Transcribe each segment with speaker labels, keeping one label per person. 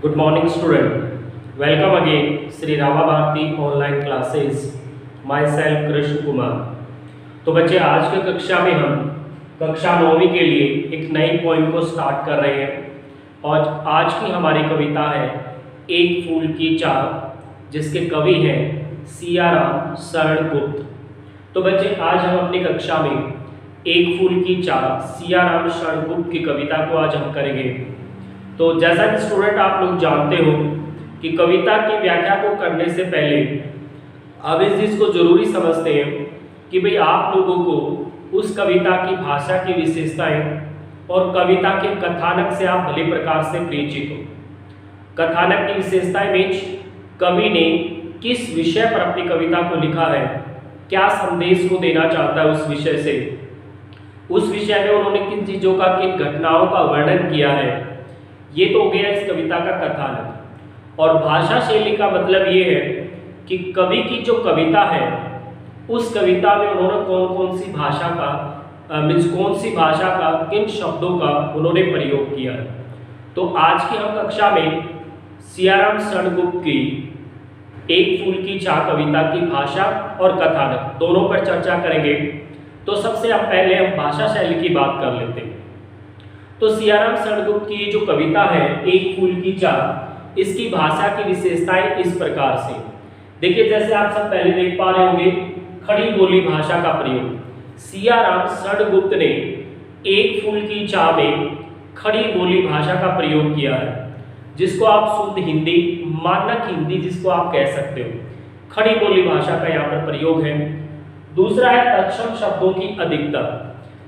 Speaker 1: Good morning, student. Welcome again, Sri Rama Bharati online classes. Myself Krishna Kumar. तो बच्चे आज के कक्षा में हम कक्षा 9वीं के लिए एक नई पॉइंट को स्टार्ट कर रहे हैं और आज की हमारी कविता है एक फूल की चाह, जिसके कवि हैं सियाराम शरण गुप्त। तो बच्चे आज हम अपनी कक्षा में एक फूल की चाह सियाराम शरण गुप्त की कविता को आज हम करेंगे। तो जैसा कि स्टूडेंट आप लोग जानते हो कि कविता की व्याख्या को करने से पहले आप इस चीज़ को जरूरी समझते हैं कि भाई आप लोगों को उस कविता की भाषा की विशेषताएं और कविता के कथानक से आप भली प्रकार से परिचित हो। कथानक की विशेषताएं मीन्स कवि ने किस विषय पर अपनी कविता को लिखा है, क्या संदेश को देना चाहता है उस विषय से, उस विषय में उन्होंने किन चीज़ों का, किन घटनाओं का वर्णन किया है। ये तो हो गया इस कविता का कथानक। और भाषा शैली का मतलब ये है कि कवि की जो कविता है उस कविता में उन्होंने कौन कौन सी भाषा का कौन सी भाषा का किन शब्दों का उन्होंने प्रयोग किया है। तो आज की हम कक्षा में सियाराम शरण गुप्त की एक फूल की चाह कविता की भाषा और कथानक दोनों पर चर्चा करेंगे। तो सबसे पहले हम भाषा शैली की बात कर लेते हैं। तो सियाराम शरण गुप्त की जो कविता है एक फूल की चाह, इसकी भाषा की विशेषताएं इस प्रकार से देखिए, जैसे आप सब पहले देख पा रहे होंगे खड़ी बोली भाषा का प्रयोग। सियाराम शरण गुप्त ने एक फूल की चाह में खड़ी बोली भाषा का प्रयोग किया है, जिसको आप शुद्ध हिंदी, मानक हिंदी जिसको आप कह सकते हो, खड़ी बोली भाषा का यहाँ पर प्रयोग है। दूसरा है तत्सम शब्दों की अधिकता।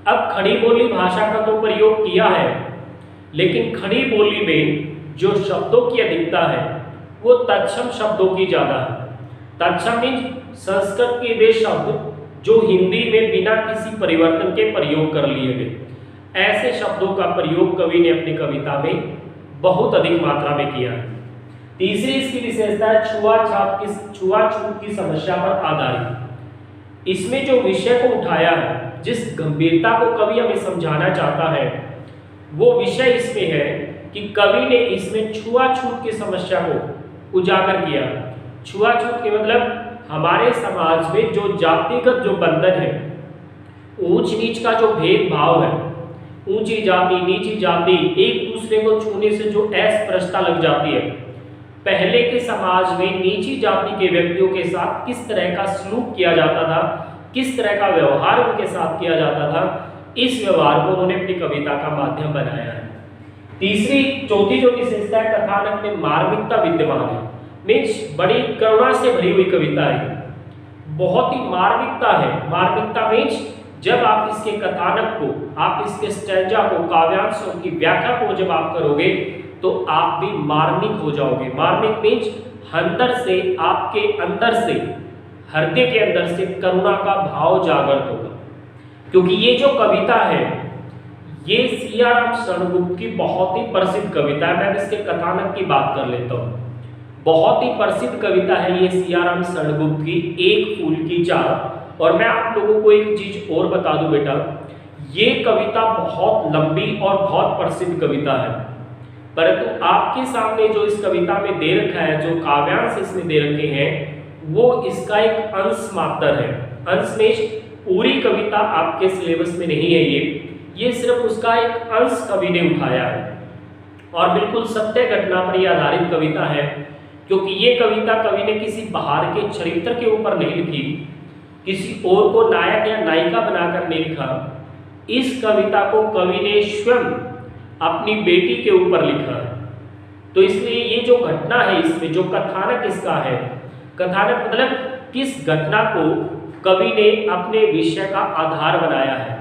Speaker 1: अब खड़ी बोली भाषा का तो प्रयोग किया है, लेकिन खड़ी बोली में जो शब्दों की अधिकता है वो तत्सम शब्दों की ज़्यादा है। तत्सम मीन्स संस्कृत के वे शब्द जो हिंदी में बिना किसी परिवर्तन के प्रयोग कर लिए गए, ऐसे शब्दों का प्रयोग कवि ने अपनी कविता में बहुत अधिक मात्रा में किया है। तीसरी इसकी विशेषता है छुआछूत की समस्या पर आधारित। इसमें जो विषय को उठाया है, जिस गंभीरता को कवि हमें समझाना चाहता है, वो विषय इसमें है कि कवि ने इसमें छुआछूत की समस्या को उजागर किया। छुआछूत के मतलब हमारे समाज में जो जातिगत जो बंधन है, ऊंच नीच का जो भेदभाव है, ऊंची जाति नीची जाति, एक दूसरे को छूने से जो अस्पृश्यता लग जाती है, पहले के समाज में नीची जाति के व्यक्तियों के साथ किस तरह का सलूक किया जाता था, किस तरह का व्यवहार उनके साथ किया जाता था, इस व्यवहार को उन्होंने अपनी कविता का माध्यम बनाया है। चौथी जो विशेषता है, कथानक में मार्मिकता विद्यमान है। मीन्स बड़ी करुणा से भरी हुई कविता है, बहुत ही मार्मिकता है। मार्मिकता मीन्स जब आप इसके कथानक को, आप इसके स्टैंजा को, काव्यांशों की व्याख्या को जब आप करोगे तो आप भी मार्मिक हो जाओगे। मार्मिक मीन्स अंदर से, आपके अंदर से, हृदय के अंदर से करुणा का भाव जागृत होगा। क्योंकि ये जो कविता है ये सियाराम शरण गुप्त की बहुत ही प्रसिद्ध कविता है। मैं इसके कथानक की बात कर लेता हूँ। बहुत ही प्रसिद्ध कविता है ये सियाराम शरण गुप्त की एक फूल की चाह। और मैं आप लोगों को एक चीज और बता दूं बेटा, ये कविता बहुत लंबी और बहुत प्रसिद्ध कविता है, परंतु आपके सामने जो इस कविता में दे रखा है, जो काव्यांश इसमें दे रखे हैं, वो इसका एक अंश मात्र है। अंश में पूरी कविता आपके सिलेबस में नहीं है, ये सिर्फ उसका एक अंश कवि ने उठाया है। और बिल्कुल सत्य घटना पर यह आधारित कविता है, क्योंकि ये कविता कवि ने किसी बाहर के चरित्र के ऊपर नहीं लिखी, किसी और को नायक या नायिका बनाकर नहीं लिखा। इस कविता को कवि ने स्वयं अपनी बेटी के ऊपर लिखा है। तो इसलिए ये जो घटना है, इसमें जो कथानक इसका है, कथानक मतलब किस घटना को कवि ने अपने विषय का आधार बनाया है।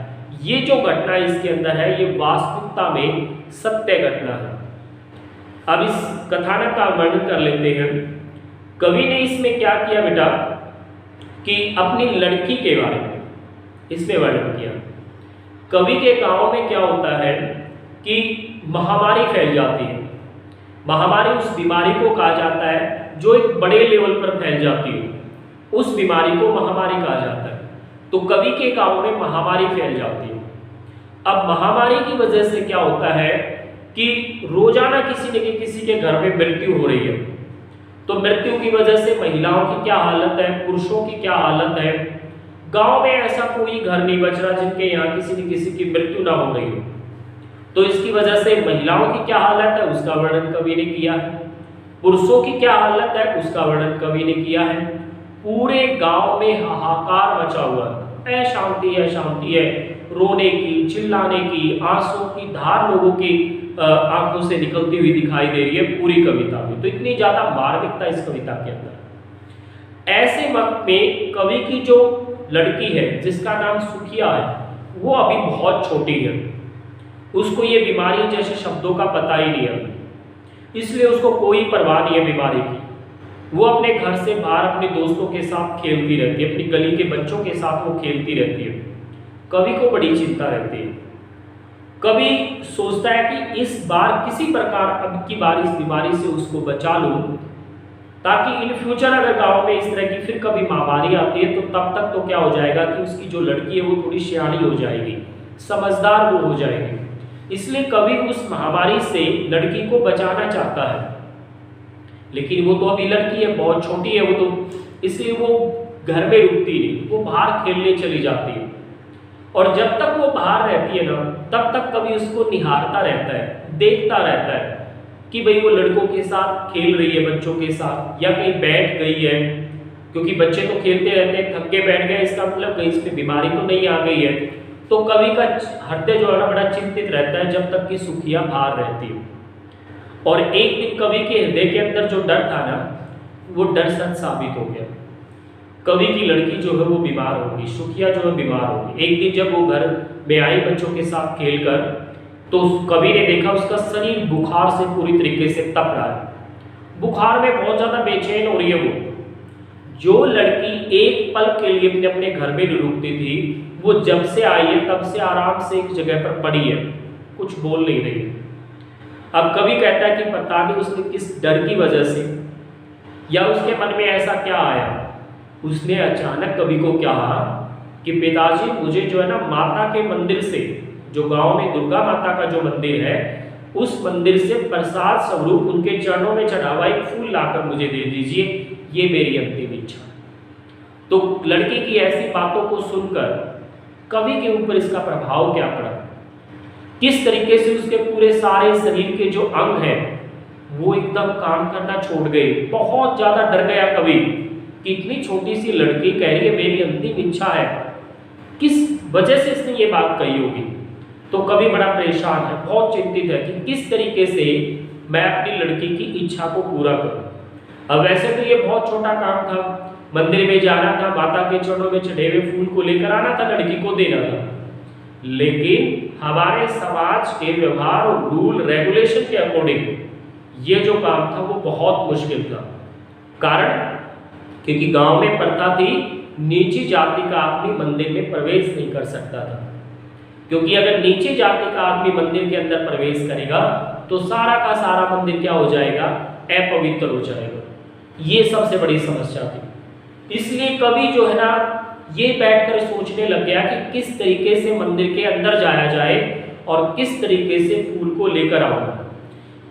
Speaker 1: ये जो घटना इसके अंदर है ये वास्तविकता में सत्य घटना है। अब इस कथानक का वर्णन कर लेते हैं। कवि ने इसमें क्या किया बेटा कि अपनी लड़की के बारे में इसमें वर्णन किया। कवि के गांव में क्या होता है कि महामारी फैल जाती है। महामारी उस बीमारी को कहा जाता है जो एक बड़े लेवल पर फैल जाती है, उस बीमारी को महामारी कहा जाता है। तो कवि के गांव में महामारी फैल जाती है। अब महामारी की वजह से क्या होता है कि रोजाना किसी न किसी के घर में मृत्यु हो रही है। तो मृत्यु की वजह से महिलाओं की क्या हालत है, पुरुषों की क्या हालत है। गांव में ऐसा कोई घर नहीं बच रहा जिनके यहाँ किसी न किसी की मृत्यु ना हो रही हो। तो इसकी वजह से महिलाओं की क्या हालत है उसका वर्णन कवि ने किया है, पुरुषों की क्या हालत है उसका वर्णन कवि ने किया है। पूरे गांव में हाहाकार मचा हुआ है, अशांति है, रोने की, चिल्लाने की, आंसू की धार लोगों की आंखों से निकलती हुई दिखाई दे रही है पूरी कविता में। तो इतनी ज्यादा मार्मिकता इस कविता के अंदर। ऐसे वक्त में कवि की जो लड़की है जिसका नाम सुखिया है, वो अभी बहुत छोटी है, उसको ये बीमारी जैसे शब्दों का पता ही नहीं है, इसलिए उसको कोई परवाह नहीं है बीमारी की। वो अपने घर से बाहर अपने दोस्तों के साथ खेलती रहती है, अपनी गली के बच्चों के साथ वो खेलती रहती है। कवि को बड़ी चिंता रहती है। कवि सोचता है कि इस बार किसी प्रकार अब की बार इस बीमारी से उसको बचा लूं, ताकि इन फ्यूचर अगर गांव में इस तरह की फिर कभी महामारी आती है तो तब तक तो क्या हो जाएगा कि उसकी जो लड़की है वो थोड़ी सियानी हो जाएगी, समझदार वो हो जाएगी। इसलिए कवि उस महामारी से लड़की को बचाना चाहता है, लेकिन वो तो अभी लड़की है, बहुत छोटी है वो तो, इसलिए वो घर में रुकती नहीं, वो बाहर खेलने चली जाती है। और जब तक वो बाहर रहती है ना, तब तक कभी उसको निहारता रहता है, देखता रहता है कि भाई वो लड़कों के साथ खेल रही है, बच्चों के साथ, या कहीं बैठ गई है, क्योंकि बच्चे तो खेलते रहते हैं, थक के बैठ गए, इसका मतलब कहीं इसमें बीमारी तो नहीं आ गई है। तो कवि का हृदय जो है ना बड़ा चिंतित रहता है जब तक कि सुखिया बाहर रहती है। और एक दिन कवि के हृदय के अंदर जो डर था ना, वो डर सच साबित हो गया। कवि की लड़की जो है वो बीमार होगी, सुखिया जो है बीमार होगी। एक दिन जब वो घर में आई बच्चों के साथ खेलकर, तो कवि ने देखा उसका शरीर बुखार से पूरी तरीके से तप रहा है, बुखार में बहुत ज्यादा बेचैन हो रही है वो। जो लड़की एक पल के लिए अपने घर में रुकती थी, वो जब से आई है तब से आराम से एक जगह पर पड़ी है, कुछ बोल नहीं रही। अब कवि कहता है कि पता नहीं उसने किस डर की वजह से या उसके मन में ऐसा क्या आया, उसने अचानक कवि को कहा कि पिताजी मुझे जो है ना माता के मंदिर से, जो गांव में दुर्गा माता का जो मंदिर है, उस मंदिर से प्रसाद स्वरूप उनके चरणों में चढ़ावा एक फूल लाकर मुझे दे दीजिए, ये मेरी अंतिम इच्छा। तो लड़की की ऐसी बातों को सुनकर कवि के ऊपर इसका प्रभाव क्या पड़ा, किस तरीके से उसके पूरे सारे शरीर के जो अंग हैं वो एकदम काम करना छोड़ गए। बहुत ज्यादा डर गया कवि कि इतनी छोटी सी लड़की कह रही है मेरी अंतिम इच्छा है, किस वजह से इसने ये बात कही होगी। तो कवि बड़ा परेशान है, बहुत चिंतित है कि किस तरीके से मैं अपनी लड़की की इच्छा को पूरा करूं। अब वैसे तो ये बहुत छोटा काम था, मंदिर में जाना था, माता के चरणों में चढ़े हुए फूल को लेकर आना था, लड़की को देना था। लेकिन हमारे समाज के व्यवहार और रूल रेगुलेशन के अकॉर्डिंग ये जो काम था वो बहुत मुश्किल था। कारण क्योंकि गांव में प्रथा थी, नीची जाति का आदमी मंदिर में प्रवेश नहीं कर सकता था, क्योंकि अगर नीची जाति का आदमी मंदिर के अंदर प्रवेश करेगा तो सारा का सारा मंदिर क्या हो जाएगा, अपवित्र हो जाएगा। ये सबसे बड़ी समस्या थी। इसलिए कवि जो है ना ये बैठकर सोचने लग गया कि किस तरीके से मंदिर के अंदर जाया जाए और किस तरीके से फूल को लेकर आऊंगा।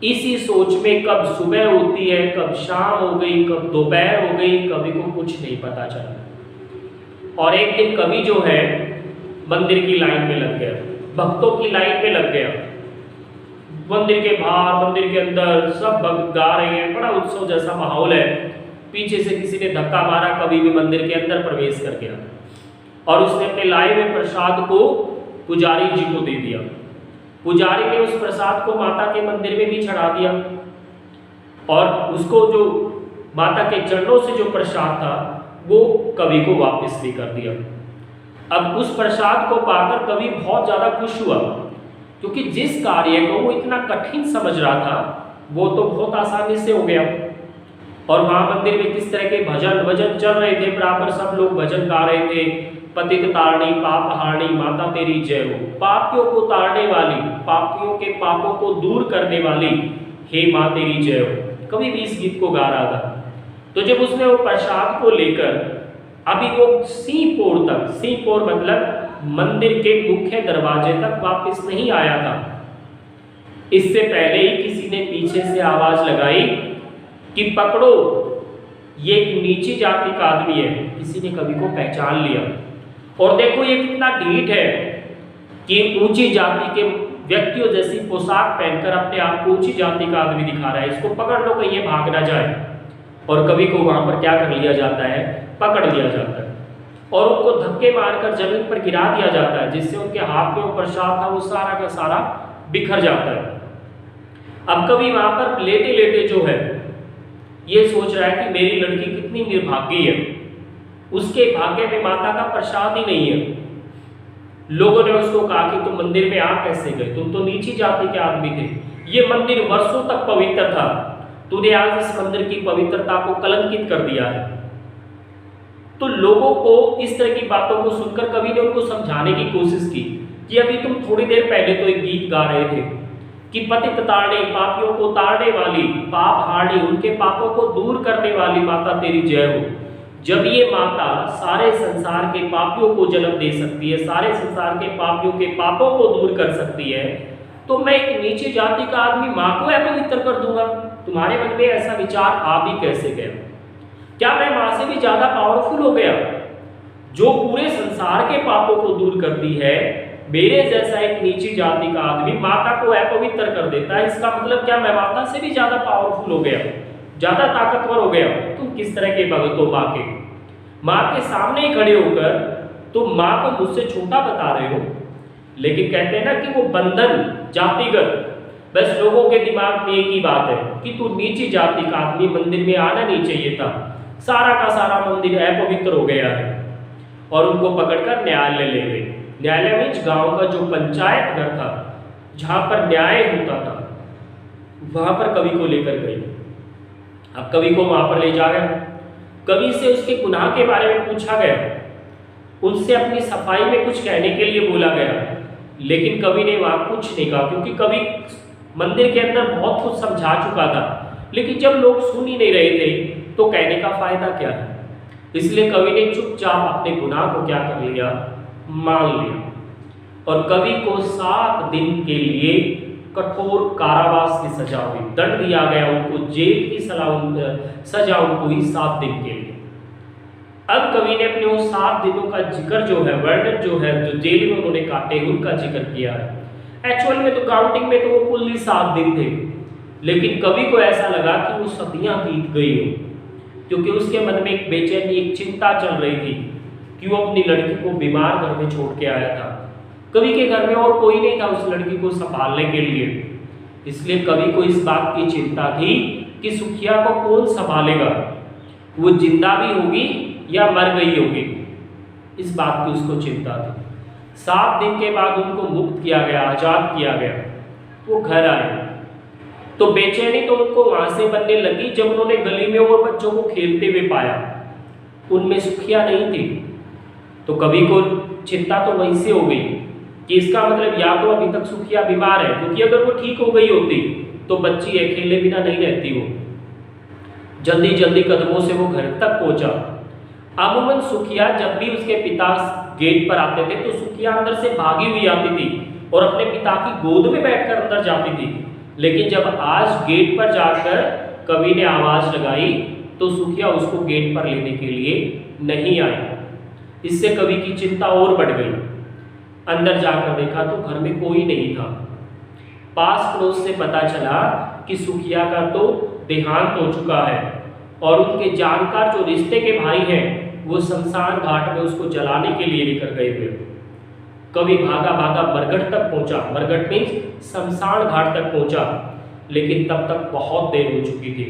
Speaker 1: इसी सोच में कब सुबह होती है, कब शाम हो गई, कब दोपहर हो गई, कवि को कुछ नहीं पता चला। और एक दिन कवि जो है मंदिर की लाइन में लग गया, भक्तों की लाइन में लग गया। मंदिर के बाहर, मंदिर के अंदर सब भक्त गा रहे हैं, बड़ा उत्सव जैसा माहौल है। पीछे से किसी ने धक्का मारा, कवि भी मंदिर के अंदर प्रवेश कर गया और उसने अपने लाए हुए प्रसाद को पुजारी जी को दे दिया। पुजारी ने उस प्रसाद को माता के मंदिर में भी चढ़ा दिया और उसको जो माता के चरणों से जो प्रसाद था वो कवि को वापस भी कर दिया। अब उस प्रसाद को पाकर कवि बहुत ज्यादा खुश हुआ, क्योंकि जिस कार्य को वो इतना कठिन समझ रहा था वो तो बहुत आसानी से हो गया। और वहां मंदिर में किस तरह के भजन चल रहे थे, बराबर सब लोग भजन गा रहे थे, पतित तारणी पाप हारणी माता तेरी जय हो, पापियों को तारने वाली, पापियों के पापों को दूर करने वाली, हे माँ तेरी जय हो। कवि भी इस गीत को गा रहा था। तो जब उसने वो प्रसाद को लेकर अभी वो सीपोर तक, सीपोर मतलब मंदिर के मुख्य दरवाजे तक वापस नहीं आया था, इससे पहले ही किसी ने पीछे से आवाज लगाई कि पकड़ो, ये एक नीची जाति का आदमी है। किसी ने कवि को पहचान लिया। और देखो ये कितना ढीठ है कि ऊंची जाति के व्यक्तियों जैसी पोशाक पहनकर अपने आप को ऊंची जाति का आदमी दिखा रहा है, इसको पकड़ लो कहीं ये भाग ना जाए। और कवि को वहां पर क्या कर लिया जाता है, पकड़ लिया जाता है और उनको धक्के मारकर जमीन पर गिरा दिया जाता है, जिससे उनके हाथ में वो प्रसाद था वो सारा का सारा बिखर जाता है। अब कवि वहां पर लेटे लेटे जो है ये सोच रहा है कि मेरी लड़की कितनी निर्भागी है, उसके भाग्य में माता का प्रसाद ही नहीं है। लोगों ने उसको कहा कि तुम मंदिर में आ कैसे गए, तुम तो नीची जाति के आदमी थे, ये मंदिर वर्षों तक पवित्र था, तूने आज इस मंदिर की पवित्रता को कलंकित कर दिया है। तो लोगों को इस तरह की बातों को सुनकर कवि ने उनको समझाने की कोशिश की कि अभी तुम थोड़ी देर पहले तो एक गीत गा रहे थे कि पतित तारने, पापियों को तारने वाली, पाप हारनी, उनके पापों को दूर करने वाली माता तेरी जय हो। जब ये माता सारे संसार के पापियों को जन्म दे सकती है, सारे संसार के पापियों के पापों को दूर कर सकती है, तो मैं एक नीचे जाति का आदमी माँ को अपवित्र कर दूंगा? तुम्हारे मन में ऐसा विचार आ भी कैसे गया? क्या मैं माँ से भी ज्यादा पावरफुल हो गया जो पूरे संसार के पापों को दूर करती है? मेरे जैसा एक नीची जाति का आदमी माता को अपवित्र कर देता है, इसका मतलब क्या मैं माता से भी ज्यादा पावरफुल हो गया, ज्यादा ताकतवर हो गया? तुम किस तरह के भगत हो? माँ के सामने ही खड़े होकर तुम माँ को मुझसे छोटा बता रहे हो। लेकिन कहते हैं ना कि वो बंधन जातिगत, बस लोगों के दिमाग में एक ही बात है कि तू नीची जाति का आदमी, मंदिर में आना नहीं चाहिए था, सारा का सारा मंदिर अपवित्र हो गया है। और उनको पकड़कर न्यायालय ले गए। न्यायालय में गांव का जो पंचायत घर था जहां पर न्याय होता था, वहां पर कवि को लेकर गए। अब कवि को वहां पर ले जा गया, कवि से उसके गुनाह के बारे में पूछा गया, उनसे अपनी सफाई में कुछ कहने के लिए बोला गया, लेकिन कवि ने वहां कुछ नहीं कहा, क्योंकि कवि मंदिर के अंदर बहुत कुछ समझा चुका था। लेकिन जब लोग सुन ही नहीं रहे थे तो कहने का फायदा क्या है? इसलिए कवि ने चुपचाप अपने गुनाह को क्या कर लिया, मान लिया। और कवि को 7 दिन के लिए कठोर कारावास की सजा हुई, दंड दिया गया उनको, जेल की सजा उनको हुई 7 दिन के लिए। अब कवि ने अपने उन 7 दिनों का जिक्र जो है, वर्णन जो है, जो जेल में उन्होंने काटे उनका जिक्र किया है। एक्चुअल में तो काउंटिंग में तो वो कुल ही 7 दिन थे, लेकिन कवि को ऐसा लगा कि वो सदियां बीत गई हो, क्योंकि उसके मन में एक बेचैनी, एक चिंता चल रही थी कि वो अपनी लड़की को बीमार घर में छोड़ के आया था। कवि के घर में और कोई नहीं था उस लड़की को संभालने के लिए, इसलिए कवि को इस बात की चिंता थी कि सुखिया को कौन संभालेगा, वो जिंदा भी होगी या मर गई होगी, इस बात की उसको चिंता थी। 7 दिन के बाद उनको मुक्त किया गया, आजाद किया गया, वो घर आए तो बेचैनी तो उनको वहां से बनने लगी जब उन्होंने गली में वो बच्चों को खेलते हुए पाया, उनमें सुखिया नहीं थी। तो कवि को चिंता तो वहीं से हो गई कि इसका मतलब या तो अभी तक सुखिया बीमार है, क्योंकि अगर वो ठीक हो गई होती तो बच्ची अकेले बिना नहीं रहती। वो जल्दी जल्दी कदमों से वो घर तक पहुंचा। अमूमन सुखिया जब भी उसके पिता गेट पर आते थे तो सुखिया अंदर से भागी हुई आती थी और अपने पिता की गोद में बैठकर अंदर जाती थी। लेकिन जब आज गेट पर जाकर कवि ने आवाज लगाई तो सुखिया उसको गेट पर लेने के लिए नहीं आई। इससे कवि की चिंता और बढ़ गई। अंदर जाकर देखा तो घर में कोई नहीं था। पास पड़ोस से पता चला कि सुखिया का तो देहांत हो चुका है और उनके जानकार जो रिश्ते के भाई हैं वो शमशान घाट में उसको जलाने के लिए लेकर गए हुए। कवि भागा भागा बरगढ़ तक पहुंचा, बरगढ़ मीन्स शमशान घाट तक पहुंचा, लेकिन तब तक बहुत देर हो चुकी थी।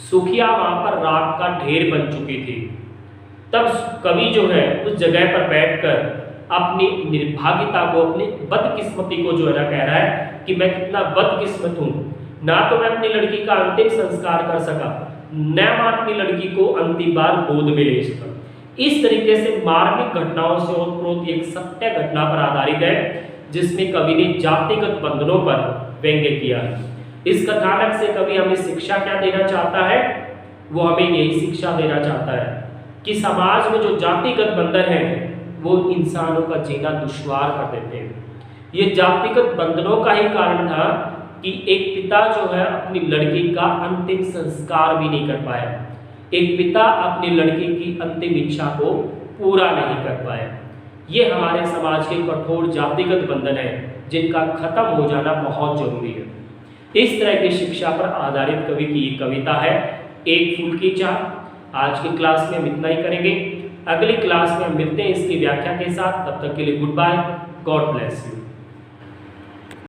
Speaker 1: सुखिया वहां पर राख का ढेर बन चुकी थी। तब कवि जो है उस जगह पर बैठकर अपनी निर्भाग्यता को, अपनी बदकिस्मती को जो है ना कह रहा है कि मैं कितना बदकिस्मत हूँ, ना तो मैं अपनी लड़की का अंतिम संस्कार कर सका, न मैं अपनी लड़की को अंतिम बार गोद में ले सका। इस तरीके से मार्मिक घटनाओं से ओतप्रोत एक सत्य घटना पर आधारित है जिसमें कवि ने जातिगत बंधनों पर व्यंग्य किया है। इस कथानक से कवि हमें शिक्षा क्या देना चाहता है? वो हमें यही शिक्षा देना चाहता है कि समाज में जो जातिगत बंधन है वो इंसानों का जीना दुश्वार कर देते हैं। ये जातिगत बंधनों का ही कारण था कि एक पिता जो है अपनी लड़की का अंतिम संस्कार भी नहीं कर पाया, एक पिता अपनी लड़की की अंतिम इच्छा को पूरा नहीं कर पाया। ये हमारे समाज के कठोर जातिगत बंधन है जिनका खत्म हो जाना बहुत जरूरी है। इस तरह की शिक्षा पर आधारित कवि की कविता है एक फूल की चाह। आज की क्लास में हम इतना ही करेंगे, अगली क्लास में हम मिलते हैं इसकी व्याख्या के साथ। तब तक के लिए goodbye, God bless you.